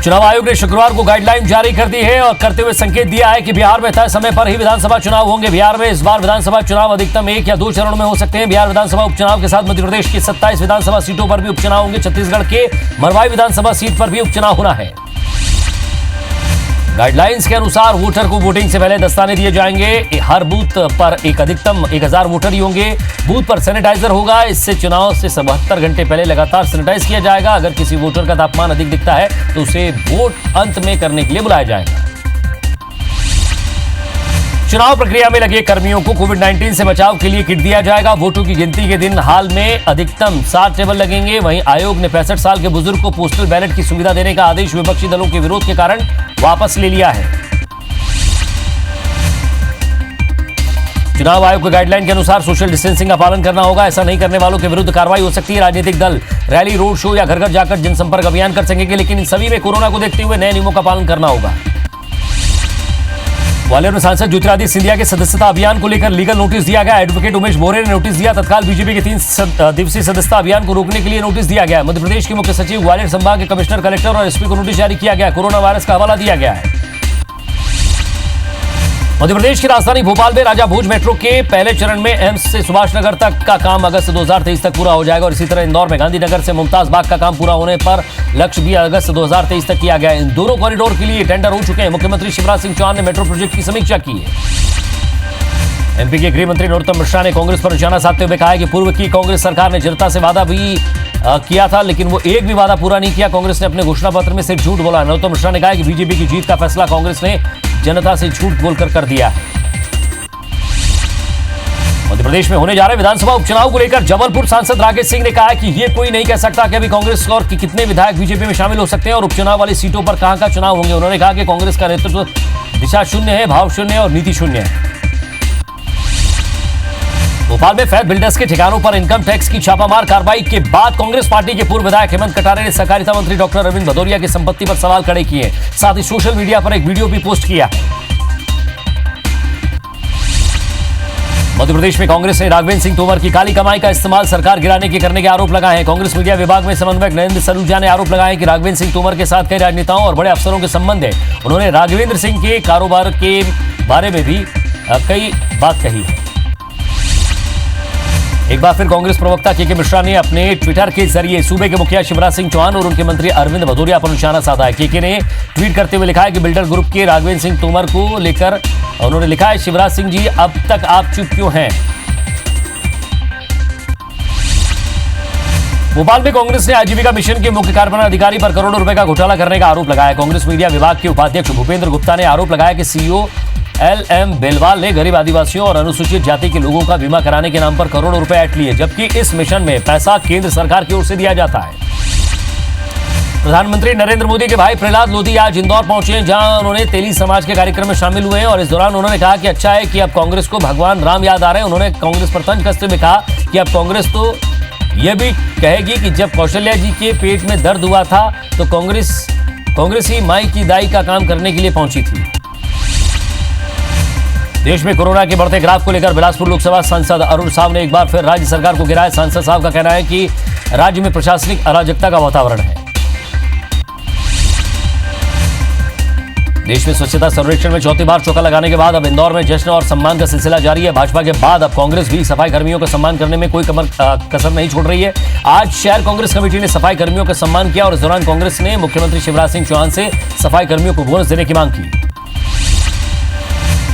चुनाव आयोग ने शुक्रवार को गाइडलाइन जारी कर दी है और करते हुए संकेत दिया है कि बिहार में तय समय पर ही विधानसभा चुनाव होंगे। बिहार में इस बार विधानसभा चुनाव अधिकतम 1 या 2 चरणों में हो सकते हैं। बिहार विधानसभा उपचुनाव के साथ मध्य प्रदेश की 27 विधानसभा सीटों पर भी उपचुनाव होंगे। छत्तीसगढ़ के मरवाई विधानसभा सीट पर भी उपचुनाव होना है। गाइडलाइंस के अनुसार वोटर को वोटिंग से पहले दस्ताने दिए जाएंगे। हर बूथ पर एक अधिकतम 1000 वोटर ही होंगे। बूथ पर सैनिटाइजर होगा। इससे चुनाव से 72 घंटे पहले लगातार सैनिटाइज किया जाएगा। अगर किसी वोटर का तापमान अधिक दिखता है तो उसे वोट अंत में करने के लिए बुलाया जाएगा। चुनाव प्रक्रिया में लगे कर्मियों को कोविड-19 से बचाव के लिए किट दिया जाएगा। वोटों की गिनती के दिन हाल में अधिकतम 7 टेबल लगेंगे। वहीं आयोग ने 65 साल के बुजुर्ग को पोस्टल बैलेट की सुविधा देने का आदेश विपक्षी दलों के विरोध के कारण वापस ले लिया है। चुनाव आयोग के गाइडलाइन के अनुसार सोशल डिस्टेंसिंग का पालन करना होगा। ऐसा नहीं करने वालों के विरुद्ध कार्रवाई हो सकती है। राजनीतिक दल रैली, रोड शो या घर घर जाकर जनसंपर्क अभियान कर सकेंगे, लेकिन इन सभी में कोरोना को देखते हुए नए नियमों का पालन करना होगा। ग्वालियर में सांसद ज्योतिरादित्य सिंधिया के सदस्यता अभियान को लेकर लीगल नोटिस दिया गया। एडवोकेट उमेश बोरे ने नोटिस दिया। तत्काल बीजेपी के 3 दिवसीय सदस्यता अभियान को रोकने के लिए नोटिस दिया गया। मध्य प्रदेश के मुख्य सचिव, ग्वालियर संभाग के कमिश्नर, कलेक्टर और एसपी को नोटिस जारी किया गया। कोरोना वायरस का हवाला दिया गया है। मध्य प्रदेश की राजधानी भोपाल में राजा भोज मेट्रो के पहले चरण में एम्स से सुभाष नगर तक का काम अगस्त 2023 तक पूरा हो जाएगा और इसी तरह इंदौर में गांधीनगर से मुमताज बाग का काम पूरा होने पर लक्ष्य भी अगस्त 2023 तक किया गया है। इन दोनों कॉरिडोर के लिए टेंडर हो चुके हैं। मुख्यमंत्री शिवराज सिंह चौहान ने मेट्रो प्रोजेक्ट की समीक्षा की है। एमपी के गृह मंत्री नरोत्तम मिश्रा ने कांग्रेस पर निशाना साधते हुए कहा है कि पूर्व की कांग्रेस सरकार ने जनता से वादा भी किया था, लेकिन वो एक भी वादा पूरा नहीं किया। कांग्रेस ने अपने घोषणा पत्र में सिर्फ झूठ बोला। नरोत्तम मिश्रा ने कहा कि बीजेपी की जीत का फैसला कांग्रेस ने जनता से झूठ बोलकर कर दिया है। मध्य प्रदेश में होने जा रहे विधानसभा उपचुनाव को लेकर जबलपुर सांसद राकेश सिंह ने कहा कि ये कोई नहीं कह सकता कि अभी कांग्रेस और कितने विधायक बीजेपी में शामिल हो सकते हैं और उपचुनाव वाली सीटों पर कहां का चुनाव होंगे। उन्होंने कहा कि कांग्रेस का नेतृत्व दिशा शून्य है, भाव शून्य और नीति शून्य है। भोपाल में फैब बिल्डर्स के ठिकानों पर इनकम टैक्स की छापामार कार्रवाई के बाद कांग्रेस पार्टी के पूर्व विधायक हेमंत कटारे ने सहकारिता मंत्री डॉक्टर अरविंद भदौरिया की संपत्ति पर सवाल खड़े किए। साथ ही सोशल मीडिया पर एक वीडियो भी पोस्ट किया। मध्य प्रदेश में कांग्रेस ने राघवेंद्र सिंह तोमर की काली कमाई का इस्तेमाल सरकार गिराने के करने के आरोप लगाए हैं। कांग्रेस मीडिया विभाग में समन्वयक नरेंद्र सलूजा ने आरोप लगाया कि राघवेंद्र सिंह तोमर के साथ कई राजनेताओं और बड़े अफसरों के संबंध है। उन्होंने राघवेंद्र सिंह के कारोबार के बारे में भी कई बात कही है। एक बार फिर कांग्रेस प्रवक्ता के मिश्रा ने अपने ट्विटर के जरिए सूबे के मुखिया शिवराज सिंह चौहान और उनके मंत्री अरविंद भदौरिया पर निशाना साधा है। के ने ट्वीट करते हुए लिखा है कि बिल्डर ग्रुप के राघवेंद्र सिंह तोमर को लेकर उन्होंने लिखा है, शिवराज सिंह जी अब तक आप चुप क्यों हैं। भोपाल में कांग्रेस ने आजीविका मिशन के मुख्य कार्यपालन अधिकारी पर करोड़ों रुपए का घोटाला करने का आरोप लगाया। कांग्रेस मीडिया विभाग के उपाध्यक्ष भूपेंद्र गुप्ता ने आरोप लगाया कि सीईओ LM बेलवाल ने गरीब आदिवासियों और अनुसूचित जाति के लोगों का बीमा कराने के नाम पर करोड़ों रुपए ऐंठ लिए, जबकि इस मिशन में पैसा केंद्र सरकार की ओर से दिया जाता है। प्रधानमंत्री नरेंद्र मोदी के भाई प्रहलाद लोधी आज इंदौर पहुंचे, जहां उन्होंने तेली समाज के कार्यक्रम में शामिल हुए और इस दौरान उन्होंने कहा कि अच्छा है कि अब कांग्रेस को भगवान राम याद आ रहे हैं। उन्होंने कांग्रेस पर तंज कसते हुए कहा कि अब कांग्रेस तो यह भी कहेगी कि जब कौशल्या जी के पेट में दर्द हुआ था तो कांग्रेस ही माई की दाई का काम करने के लिए पहुंची थी। देश में कोरोना के बढ़ते ग्राफ को लेकर बिलासपुर लोकसभा सांसद अरुण साव ने एक बार फिर राज्य सरकार को गिराया। सांसद साहब का कहना है कि राज्य में प्रशासनिक अराजकता का वातावरण है। देश में स्वच्छता सर्वेक्षण में चौथी बार चौका लगाने के बाद अब इंदौर में जश्न और सम्मान का सिलसिला जारी है। भाजपा के बाद अब कांग्रेस भी सफाई कर्मियों का सम्मान करने में कोई कसर नहीं छोड़ रही है। आज शहर कांग्रेस कमेटी ने सफाई कर्मियों का सम्मान किया और इस दौरान कांग्रेस ने मुख्यमंत्री शिवराज सिंह चौहान से सफाई कर्मियों को बोनस देने की मांग की।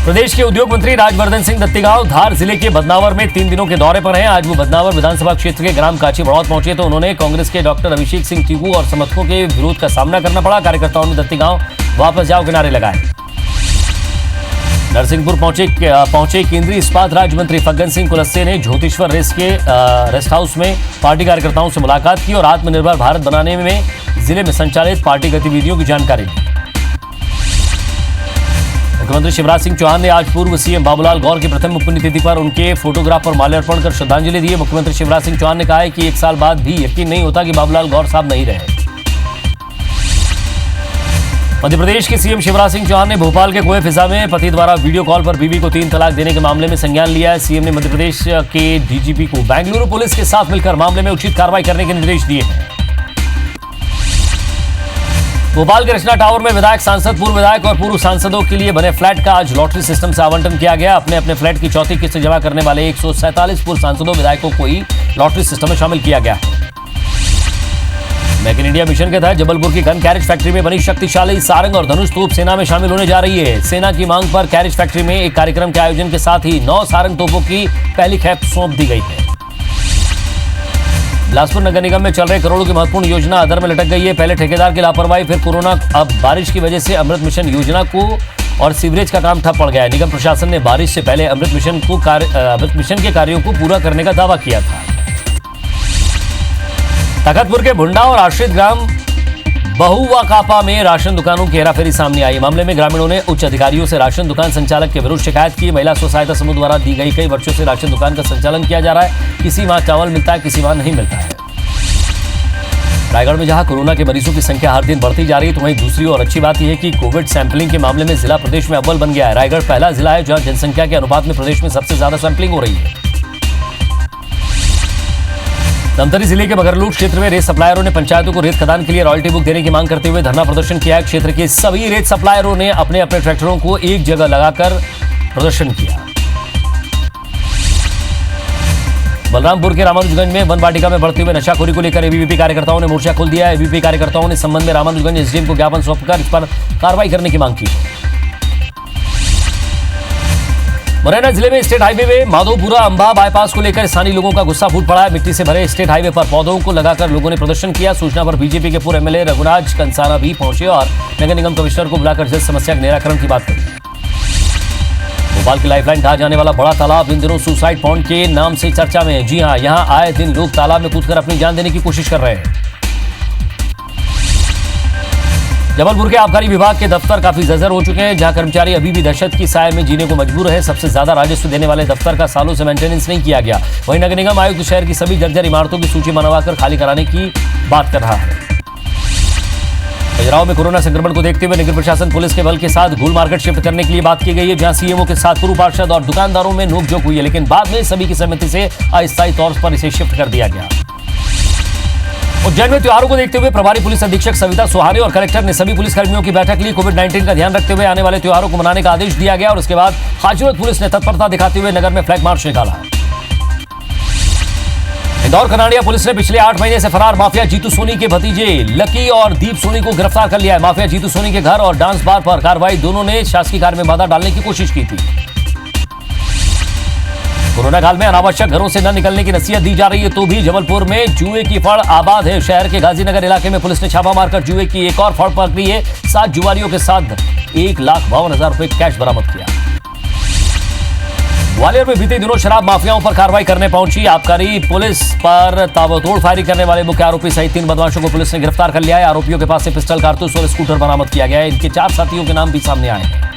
प्रदेश के उद्योग मंत्री राजवर्धन सिंह दत्तीगांव धार जिले के बदनावर में 3 दिनों के दौरे पर हैं। आज वो बदनावर विधानसभा क्षेत्र के ग्राम काची बड़ौत पहुंचे तो उन्होंने कांग्रेस के डॉक्टर अभिषेक सिंह टीकू और समर्थकों के विरोध का सामना करना पड़ा। कार्यकर्ताओं ने दत्तीगांव वापस जाओ के नारे लगाए। नरसिंहपुर पहुंचे केंद्रीय इस्पात राज्य मंत्री फग्गन सिंह कुलस्ते ने ज्योतिश्वर रेस्ट हाउस में पार्टी कार्यकर्ताओं से मुलाकात की और आत्मनिर्भर भारत बनाने में जिले में संचालित पार्टी गतिविधियों की जानकारी दी। मुख्यमंत्री शिवराज सिंह चौहान ने आज पूर्व सीएम बाबूलाल गौर की प्रथम पुण्यतिथि पर उनके फोटोग्राफ पर माल्यार्पण कर श्रद्धांजलि दी। मुख्यमंत्री शिवराज सिंह चौहान ने कहा है कि 1 साल बाद भी यकीन नहीं होता कि बाबूलाल गौर साहब नहीं रहे। मध्य प्रदेश के सीएम शिवराज सिंह चौहान ने भोपाल के कुएं फिजा में पति द्वारा वीडियो कॉल पर बीवी को 3 तलाक देने के मामले में संज्ञान लिया है। सीएम ने मध्य प्रदेश के डीजीपी को बेंगलुरु पुलिस के साथ मिलकर मामले में उचित कार्रवाई करने के निर्देश दिए हैं। भोपाल के रचना टावर में विधायक, सांसद, पूर्व विधायक और पूर्व सांसदों के लिए बने फ्लैट का आज लॉटरी सिस्टम से आवंटन किया गया। अपने अपने फ्लैट की चौथी किस्त जमा करने वाले 147 पूर्व सांसदों, विधायकों को ही लॉटरी सिस्टम में शामिल किया गया है। मेक इन इंडिया मिशन के तहत जबलपुर की गन कैरेज फैक्ट्री में बनी शक्तिशाली सारंग और धनुष तोप सेना में शामिल होने जा रही है। सेना की मांग पर कैरेज फैक्ट्री में एक कार्यक्रम के आयोजन के साथ ही 9 सारंग तोपों की पहली खेप सौंप दी गई है। बिलासपुर नगर निगम में चल रहे करोड़ों की महत्वपूर्ण योजना अधर में लटक गई है। पहले ठेकेदार की लापरवाही, फिर कोरोना, अब बारिश की वजह से अमृत मिशन योजना को और सीवरेज का काम ठप पड़ गया है। निगम प्रशासन ने बारिश से पहले अमृत मिशन के कार्यों को पूरा करने का दावा किया था। तखतपुर के भुंडा और आश्रित ग्राम बहुवाकापा में राशन दुकानों की हेराफेरी सामने आई। मामले में ग्रामीणों ने उच्च अधिकारियों से राशन दुकान संचालक के विरुद्ध शिकायत की। महिला स्व सहायता समूह द्वारा दी गई कई वर्षों से राशन दुकान का संचालन किया जा रहा है। किसी माह चावल मिलता है, किसी माह नहीं मिलता है। रायगढ़ में जहां कोरोना के मरीजों की संख्या हर दिन बढ़ती जा रही है, तो वहीं दूसरी और अच्छी बात यह है कि कोविड सैंपलिंग के मामले में जिला प्रदेश में अव्वल बन गया है। रायगढ़ पहला जिला है जहां जनसंख्या के अनुपात में प्रदेश में सबसे ज्यादा सैंपलिंग हो रही है। धमतरी जिले के बगरलूट क्षेत्र में रेत सप्लायरों ने पंचायतों को रेत खदान के लिए रॉयल्टी बुक देने की मांग करते हुए धरना प्रदर्शन किया है। क्षेत्र के सभी रेत सप्लायरों ने अपने अपने ट्रैक्टरों को एक जगह लगाकर प्रदर्शन किया। बलरामपुर के रामानुजगंज में वन वाटिका में बढ़ते हुए नशाखोरी को लेकर एबीवीपी कार्यकर्ताओं ने मोर्चा खोल दिया है। एबीवीपी कार्यकर्ताओं ने संबंध में रामानुजगंज एसडीएम को ज्ञापन सौंपकर इस पर कार्रवाई करने की मांग की। मुरैना जिले में स्टेट हाईवे में माधोपुरा अंबा बाईपास को लेकर स्थानीय लोगों का गुस्सा फूट पड़ा है। मिट्टी से भरे स्टेट हाईवे पर पौधों को लगाकर लोगों ने प्रदर्शन किया। सूचना पर बीजेपी के पूर्व एमएलए रघुराज कंसाना भी पहुंचे और नगर निगम कमिश्नर को बुलाकर जल्द समस्या के निराकरण की बात कही। भोपाल की लाइफलाइन कहा जाने वाला बड़ा तालाब इन दिनों सुसाइड पॉइंट के नाम से चर्चा में है। जी हां, यहां आए दिन लोग तालाब में कूदकर अपनी जान देने की कोशिश कर रहे हैं। जबलपुर के आबकारी विभाग के दफ्तर काफी जर्जर हो चुके हैं, जहां कर्मचारी अभी भी दहशत की साए में जीने को मजबूर है। सबसे ज्यादा राजस्व देने वाले दफ्तर का सालों से मेंटेनेंस नहीं किया गया। वहीं नगर निगम आयुक्त शहर की सभी जर्जर इमारतों की सूची बनवाकर खाली कराने की बात कर रहा है। खजुराहो में कोरोना संक्रमण को देखते हुए नगर प्रशासन पुलिस के बल के साथ घूल मार्केट शिफ्ट करने के लिए बात की गई है, जहां सीएमओ के साथ पूर्व पार्षद और दुकानदारों में नोकझोंक हुई है, लेकिन बाद में सभी की सहमति से अस्थायी तौर पर इसे शिफ्ट कर दिया गया। उज्जैन में त्योहारों को देखते हुए प्रभारी पुलिस अधीक्षक सविता सोहाने और कलेक्टर ने सभी पुलिसकर्मियों की बैठक ली। कोविड-19 का ध्यान रखते हुए आने वाले त्योहारों को मनाने का आदेश दिया गया और उसके बाद हाजीपुर पुलिस ने तत्परता दिखाते हुए नगर में फ्लैग मार्च निकाला। इंदौर कनाड़िया पुलिस ने पिछले 8 महीने से फरार माफिया जीतू सोनी के भतीजे लकी और दीप सोनी को गिरफ्तार कर लिया है। माफिया जीतू सोनी के घर और डांस बार पर कार्रवाई, दोनों ने शासकीय कार्य में बाधा डालने की कोशिश की थी। कोरोना काल में अनावश्यक घरों से न निकलने की नसीहत दी जा रही है, तो भी जबलपुर में जुए की फड़ आबाद है। शहर के गाजीनगर इलाके में पुलिस ने छापा मारकर जुए की एक और फड़ पकड़ी है। 7 जुआरियों के साथ 1,52,000 रुपए कैश बरामद किया। ग्वालियर में बीते दिनों शराब माफियाओं पर कार्रवाई करने पहुंची आबकारी पुलिस पर ताबड़तोड़ फायरिंग करने वाले मुख्य आरोपी सहित 3 बदमाशों को पुलिस ने गिरफ्तार कर लिया है। आरोपियों के पास से पिस्टल, कारतूस और स्कूटर बरामद किया गया है। इनके 4 साथियों के नाम भी सामने आए हैं।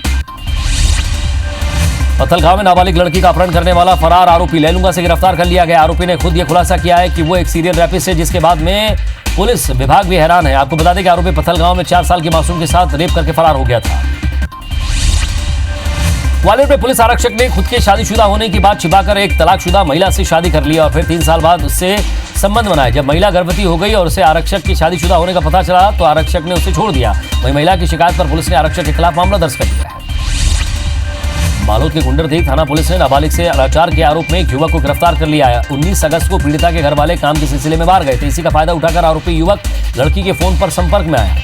पत्थलगांव में नाबालिग लड़की का अपहरण करने वाला फरार आरोपी लैलूंगा से गिरफ्तार कर लिया गया। आरोपी ने खुद यह खुलासा किया है कि वो एक सीरियल रैपिस्ट है, जिसके बाद में पुलिस विभाग भी हैरान है। आपको बता दें कि आरोपी पत्थलगांव में 4 साल की मासूम के साथ रेप करके फरार हो गया था। ग्वालियर में पुलिस आरक्षक ने खुद के शादीशुदा होने की बात छिपाकर एक तलाकशुदा महिला से शादी कर लिया और फिर 3 साल बाद उससे संबंध बनाया। जब महिला गर्भवती हो गई और उसे आरक्षक की शादीशुदा होने का पता चला तो आरक्षक ने उसे छोड़ दिया। वहीं महिला की शिकायत पर पुलिस ने आरक्षक के खिलाफ मामला दर्ज कर दिया है। बालोद के गुंडरदेव थाना पुलिस ने नाबालिग से अनाचार के आरोप में एक युवक को गिरफ्तार कर लिया है। 19 अगस्त को पीड़िता के घर वाले काम के सिलसिले में बाहर गए थे। इसी का फायदा उठाकर आरोपी युवक लड़की के फोन पर संपर्क में आया।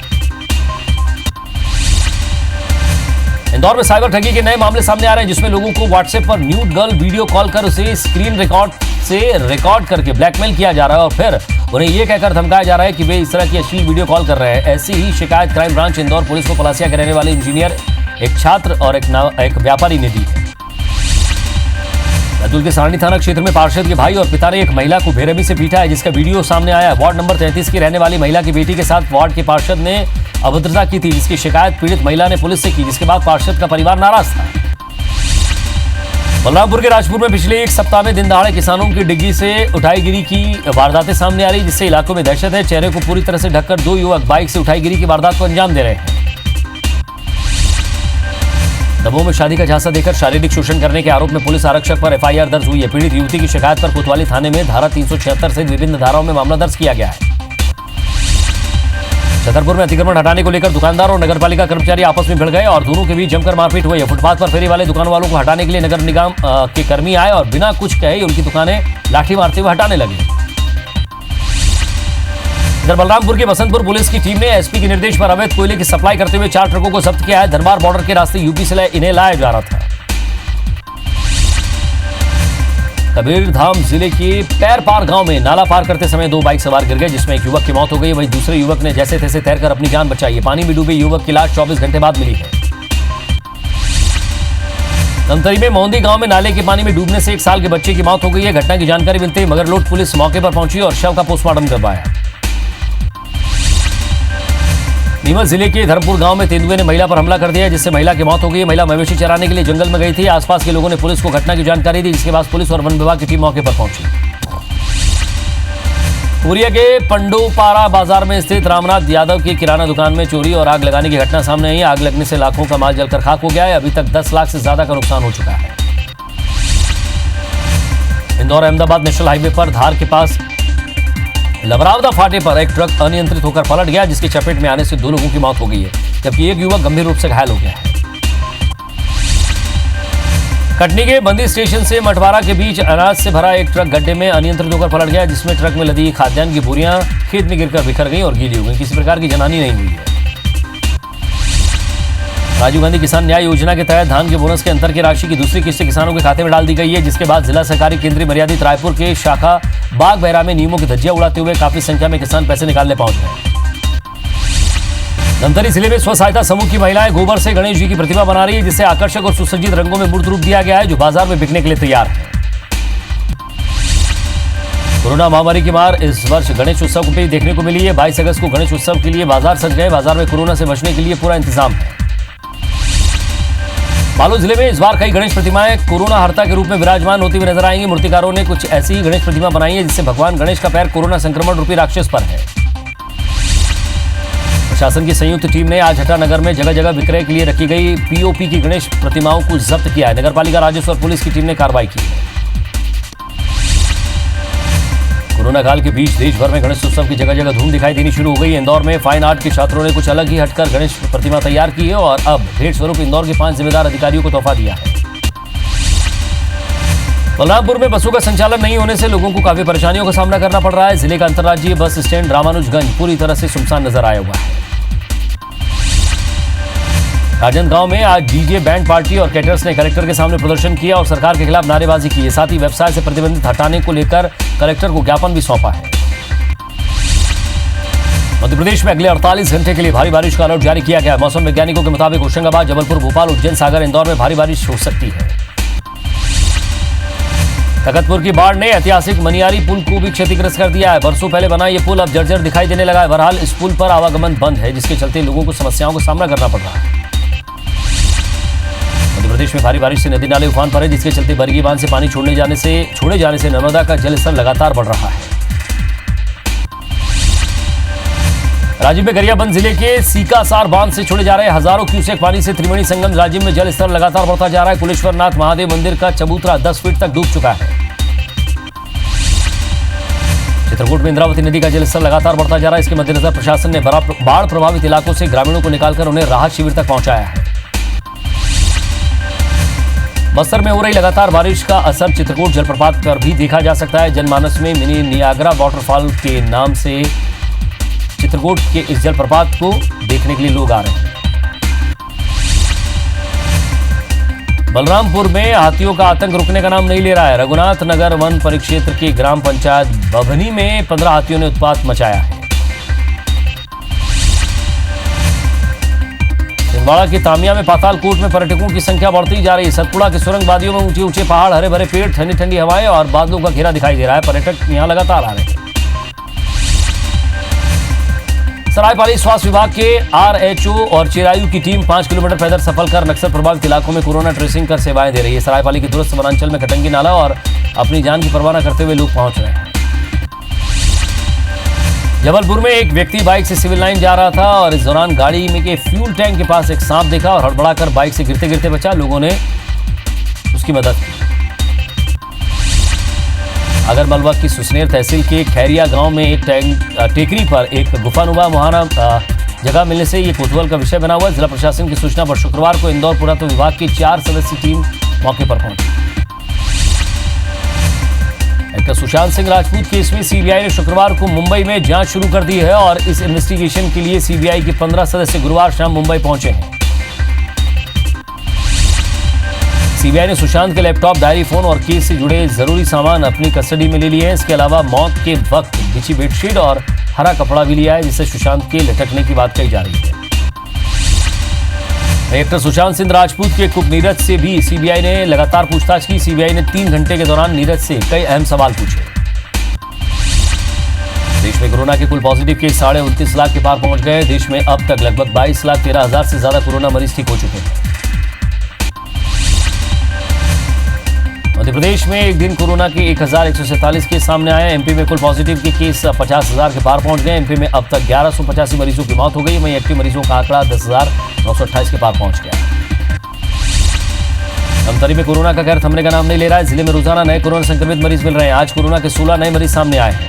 इंदौर में साइबर ठगी के नए मामले सामने आ रहे हैं, जिसमें लोगों को व्हाट्सएप पर न्यूड गर्ल वीडियो कॉल कर उसे स्क्रीन रिकॉर्ड करके ब्लैकमेल किया जा रहा है और फिर उन्हें यह कहकर धमकाया जा रहा है कि वे इस तरह की अश्लील वीडियो कॉल कर रहे हैं। ऐसी ही शिकायत क्राइम ब्रांच इंदौर पुलिस को पलासिया के रहने वाले इंजीनियर, एक छात्र और एक व्यापारी ने दी है। बैतूल के सरानी थाना क्षेत्र में पार्षद के भाई और पिता ने एक महिला को बेरहमी से पीटा है, जिसका वीडियो सामने आया है। वार्ड नंबर 33 की रहने वाली महिला की बेटी के साथ वार्ड के पार्षद ने अभद्रता की थी, जिसकी शिकायत पीड़ित महिला ने पुलिस से की, जिसके बाद पार्षद का परिवार नाराज था। बलरामपुर के राजपुर में पिछले 1 सप्ताह में दिन दहाड़े किसानों की डिग्गी से उठाईगिरी की वारदातें सामने आ रही, जिससे इलाकों में दहशत है। चेहरे को पूरी तरह से ढककर 2 युवक बाइक से उठाईगिरी की वारदात को अंजाम दे रहे हैं। दमोह में शादी का झांसा देकर शारीरिक शोषण करने के आरोप में पुलिस आरक्षक पर एफआईआर दर्ज हुई है। पीड़ित युवती की शिकायत पर कोतवाली थाने में धारा 376 सहित विभिन्न धाराओं में मामला दर्ज किया गया है। छतरपुर में अतिक्रमण हटाने को लेकर दुकानदार और नगरपालिका कर्मचारी आपस में भिड़ गए और दोनों के बीच जमकर मारपीट हुई। फुटपाथ पर फेरी वाले दुकान वालों को हटाने के लिए नगर निगम के कर्मी आए और बिना कुछ कहे उनकी दुकानें लाठी मारते हुए हटाने लगे। इधर बलरामपुर के बसंतपुर पुलिस की टीम ने एसपी के निर्देश पर अवैध कोयले की सप्लाई करते हुए 4 ट्रकों को जब्त किया है। धनबाद बॉर्डर के रास्ते यूपी से इन्हें लाया जा रहा था। कबीरधाम जिले के पैरपार गांव में नाला पार करते समय 2 बाइक सवार गिर गए, जिसमें एक युवक की मौत हो गई। वहीं दूसरे युवक ने जैसे तैसे तैरकर अपनी जान बचाई है। पानी में डूबे युवक की लाश 24 घंटे बाद मिली है। धमतरी में मोहंदी गांव में नाले के पानी में डूबने से 1 साल के बच्चे की मौत हो गई है। घटना की जानकारी मिलते ही मगरलोड पुलिस मौके पर पहुंची और शव का पोस्टमार्टम करवाया। नीमच जिले के धर्मपुर गांव में तेंदुए ने महिला पर हमला कर दिया, जिससे महिला की मौत हो गई। महिला मवेशी चराने के लिए जंगल में गई थी। आसपास के लोगों ने पुलिस को घटना की जानकारी दी, जिसके बाद पुलिस और वन विभाग की टीम मौके पर पहुंची। पुरिया के पंडोपारा बाजार में स्थित रामनाथ यादव की किराना दुकान में चोरी और आग लगाने की घटना सामने आई। आग लगने से लाखों का माल जलकर खाक हो गया है। अभी तक 10 लाख से ज्यादा का नुकसान हो चुका है। इंदौर अहमदाबाद नेशनल हाईवे पर धार के पास लबरावदा फाटे पर एक ट्रक अनियंत्रित होकर पलट गया, जिसकी चपेट में आने से 2 लोगों की मौत हो गई है, जबकि एक युवक गंभीर रूप से घायल हो गया है। कटनी के बंदी स्टेशन से मटवारा के बीच अनाज से भरा एक ट्रक गड्ढे में अनियंत्रित होकर पलट गया, जिसमें ट्रक में लदी खाद्यान्न की बोरियां खेत में गिरकर बिखर गई और गीली हो गई। किसी प्रकार की जनहानि नहीं हुई है। राजीव गांधी किसान न्याय योजना के तहत धान के बोनस के अंतर की राशि की दूसरी किस्त किसानों के खाते में डाल दी गई है, जिसके बाद जिला सहकारी केंद्रीय मर्यादित रायपुर के शाखा बाग बहरा में नियमों की धज्जियां उड़ाते हुए काफी संख्या में किसान पैसे निकालने पहुंच गए। धमतरी जिले में स्व सहायता समूह की महिलाएं गोबर से गणेश जी की प्रतिमा बना रही है, जिसे आकर्षक और सुसज्जित रंगों में मूर्त रूप दिया गया है, जो बाजार में बिकने के लिए तैयार है। कोरोना महामारी की मार इस वर्ष गणेश उत्सव को भी देखने को मिली है। 22 अगस्त को गणेश उत्सव के लिए बाजार सज गए। बाजार में कोरोना से बचने के लिए पूरा इंतजाम है। बालोद जिले में इस बार कई गणेश प्रतिमाएं कोरोना हर्ता के रूप में विराजमान होती हुई नजर आएंगी। मूर्तिकारों ने कुछ ऐसी ही गणेश प्रतिमा बनाई है, जिससे भगवान गणेश का पैर कोरोना संक्रमण रूपी राक्षस पर है। प्रशासन की संयुक्त टीम ने आज हटा नगर में जगह जगह विक्रय के लिए रखी गई पीओपी की गणेश प्रतिमाओं को जब्त किया है। नगरपालिका राजस्व और पुलिस की टीम ने कार्रवाई की है। कोरोना काल के बीच देश भर में गणेश उत्सव की जगह जगह धूम दिखाई देनी शुरू हो गई है। इंदौर में फाइन आर्ट के छात्रों ने कुछ अलग ही हटकर गणेश प्रतिमा तैयार की है और अब भेंट स्वरूप इंदौर के 5 जिम्मेदार अधिकारियों को तोहफा दिया है। बलरामपुर में बसों का संचालन नहीं होने से लोगों को काफी परेशानियों का सामना करना पड़ रहा है। जिले का अंतर्राज्यीय बस स्टैंड रामानुजगंज पूरी तरह से सुनसान नजर आया हुआ है। राजनांदगांव में आज डीजे बैंड पार्टी और कैटरर्स ने कलेक्टर के सामने प्रदर्शन किया और सरकार के खिलाफ नारेबाजी की है। साथ ही व्यवसाय से प्रतिबंधित हटाने को लेकर कलेक्टर को ज्ञापन भी सौंपा है। मध्य प्रदेश में अगले 48 घंटे के लिए भारी बारिश का अलर्ट जारी किया गया है। मौसम वैज्ञानिकों के मुताबिक होशंगाबाद, जबलपुर, भोपाल, उज्जैन, सागर, इंदौर में भारी बारिश हो सकती है। तखतपुर की बाढ़ ने ऐतिहासिक मनियारी पुल को भी क्षतिग्रस्त कर दिया है। बरसों पहले बना यह पुल अब जर्जर दिखाई देने लगा है। बहरहाल इस पुल पर आवागमन बंद है, जिसके चलते लोगों को समस्याओं का सामना करना पड़ रहा है। मध्य प्रदेश में भारी बारिश से नदी नाले उफान पर है, जिसके चलते बरगी बांध से पानी छोड़े जाने से नर्मदा का जलस्तर लगातार बढ़ रहा है। राज्य में गरियाबंद जिले के सीकासार बांध से छोड़े जा रहे हजारों क्यूसेक पानी से त्रिवेणी संगम राज्य में जल स्तर लगातार बढ़ता जा रहा है। कुलेश्वरनाथ महादेव मंदिर का चबूतरा 10 फीट तक डूब चुका है। चित्रकूट में इंद्रावती नदी का जलस्तर लगातार बढ़ता जा रहा है। इसके मद्देनजर प्रशासन ने बाढ़ प्रभावित इलाकों से ग्रामीणों को निकालकर उन्हें राहत शिविर तक पहुंचाया है। बस्तर में हो रही लगातार बारिश का असर चित्रकूट जलप्रपात पर भी देखा जा सकता है। जनमानस में मिनी नियाग्रा वाटरफॉल के नाम से चित्रकूट के इस जलप्रपात को देखने के लिए लोग आ रहे हैं। बलरामपुर में हाथियों का आतंक रुकने का नाम नहीं ले रहा है। रघुनाथ नगर वन परिक्षेत्र की ग्राम पंचायत बभनी में 15 हाथियों ने उत्पात मचाया है। छिंदवाड़ा की तामिया में पातालकोट में पर्यटकों की संख्या बढ़ती जा रही है। सतपुड़ा के सुरंग वादियों में ऊंचे ऊंचे पहाड़, हरे भरे पेड़, ठंडी ठंडी हवाएं और बादलों का घेरा दिखाई दे रहा है। पर्यटक यहां लगातार आ रहे हैं। सरायपाली स्वास्थ्य विभाग के आरएचओ और चिरायू की टीम 5 किलोमीटर पैदल सफल कर नक्सल प्रभावित इलाकों में कोरोना ट्रेसिंग कर सेवाएं दे रही है। सरायपाली के दूरस्थ वनांचल में कटंगी नाला और अपनी जान की परवाह न करते हुए लोग पहुंच रहे हैं। जबलपुर में एक व्यक्ति बाइक से सिविल लाइन जा रहा था और इस दौरान गाड़ी में के फ्यूल टैंक के पास एक सांप देखा और हड़बड़ाकर बाइक से गिरते गिरते बचा। लोगों ने उसकी मदद की। आगरमालवा की सुसनेर तहसील के खैरिया गांव में एक टेकरी पर एक गुफानुमा मुहाना जगह मिलने से ये कौतूहल का विषय बना हुआ है। जिला प्रशासन की सूचना पर शुक्रवार को इंदौर पुरातत्व विभाग की 4 सदस्यीय टीम मौके पर पहुंची। एक्टर सुशांत सिंह राजपूत केस में सीबीआई ने शुक्रवार को मुंबई में जांच शुरू कर दी है और इस इन्वेस्टिगेशन के लिए सीबीआई के 15 सदस्य गुरुवार शाम मुंबई पहुंचे हैं। सीबीआई ने सुशांत के लैपटॉप, डायरी, फोन और केस से जुड़े जरूरी सामान अपनी कस्टडी में ले लिए हैं। इसके अलावा मौत के वक्त बिछी बेडशीट और हरा कपड़ा भी लिया है, जिससे सुशांत के लटकने की बात कही जा रही है। एक्टर सुशांत सिंह राजपूत के कुक नीरज से भी सीबीआई ने लगातार पूछताछ की। सीबीआई ने 3 घंटे के दौरान नीरज से कई अहम सवाल पूछे। देश में कोरोना के कुल पॉजिटिव केस 29.5 लाख के पार पहुंच गए। देश में अब तक लगभग 22,13,000 से ज्यादा कोरोना मरीज ठीक हो चुके हैं। मध्य प्रदेश में एक दिन कोरोना के 1,147 केस सामने आए। एमपी में कुल पॉजिटिव के केस 50,000 के पार पहुंच गए। एमपी में अब तक 1185 मरीजों की मौत हो गई। वहीं एक्टिव मरीजों का आंकड़ा 10,928 के पार पहुंच गया। धमतरी में कोरोना का कहर थमने का नाम नहीं ले रहा है। जिले में रोजाना नए कोरोना संक्रमित मरीज मिल रहे हैं। आज कोरोना के 16 नए मरीज सामने आए हैं।